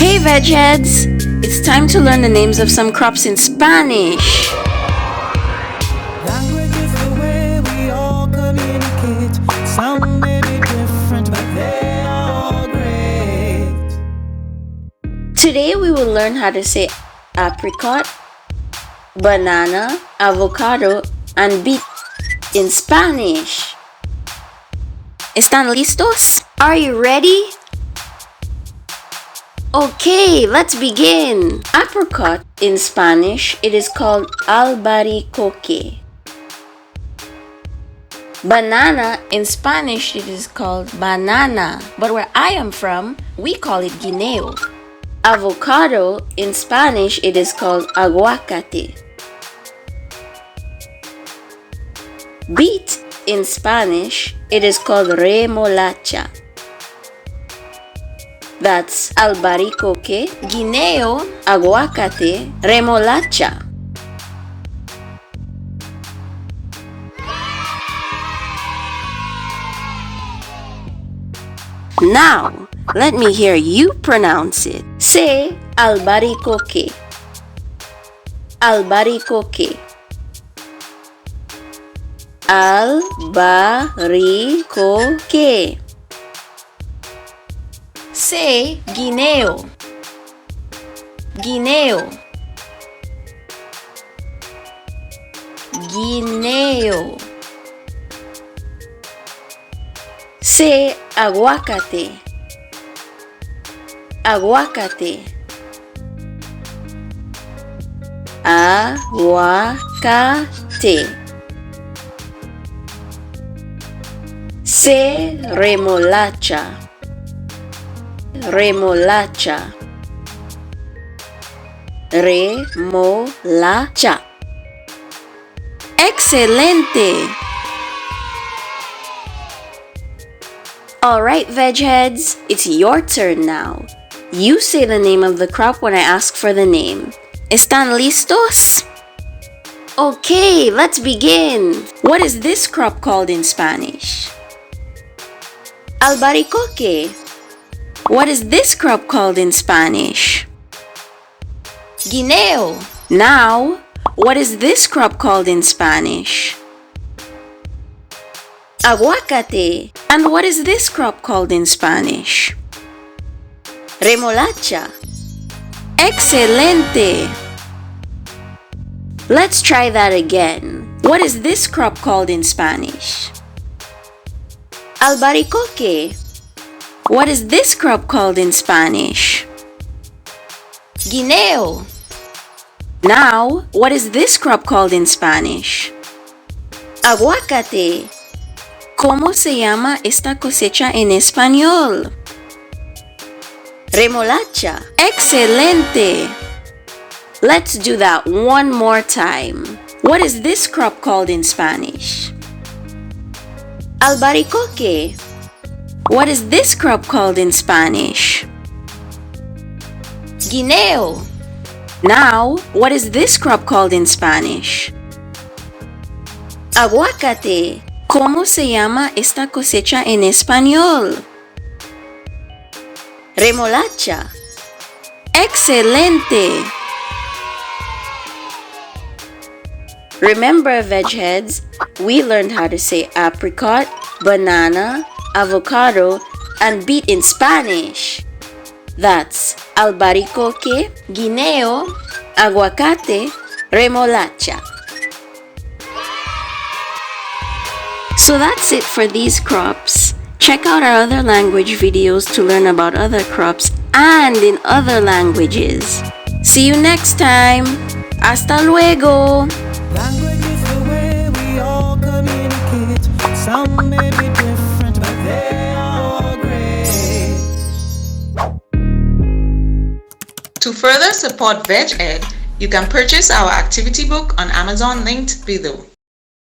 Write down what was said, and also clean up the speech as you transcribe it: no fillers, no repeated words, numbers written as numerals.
Hey vegheads! It's time to learn the names of some crops in Spanish. Language is the way we all communicate. Some may be different, but they are all great. Today we will learn how to say apricot, banana, avocado, and beet in Spanish. ¿Están listos? Are you ready? Okay, let's begin. Apricot in Spanish, it is called albaricoque. Banana in Spanish, it is called banana, but where I am from, we call it guineo. Avocado in Spanish, it is called aguacate. Beet in Spanish, it is called remolacha. That's albaricoque, guineo, aguacate, remolacha. Now, let me hear you pronounce it. Say albaricoque. Albaricoque. Albaricoque. Say guineo. Guineo. Guineo. Say aguacate. Aguacate. Aguacate. Say remolacha. Remolacha. Remolacha. Excelente! Alright, vegheads, it's your turn now. You say the name of the crop when I ask for the name. ¿Están listos? Okay, let's begin. What is this crop called in Spanish? Albaricoque. What is this crop called in Spanish? Guineo. Now, what is this crop called in Spanish? Aguacate. And what is this crop called in Spanish? Remolacha. Excelente. Let's try that again. What is this crop called in Spanish? Albaricoque. What is this crop called in Spanish? Guineo. Now, what is this crop called in Spanish? Aguacate. ¿Cómo se llama esta cosecha en español? Remolacha. Excelente. Let's do that one more time. What is this crop called in Spanish? Albaricoque. What is this crop called in Spanish? Guineo. Now, what is this crop called in Spanish? Aguacate. ¿Cómo se llama esta cosecha en español? Remolacha. Excelente. Remember, vegheads, we learned how to say apricot, banana, avocado, and beet in Spanish. That's albaricoque, guineo, aguacate, remolacha. So that's it for these crops. Check out our other language videos to learn about other crops and in other languages. See you next time. Hasta luego. Language is the way we all communicate. Some may be different, but they are all great. To further support VegEd, you can purchase our activity book on Amazon linked below.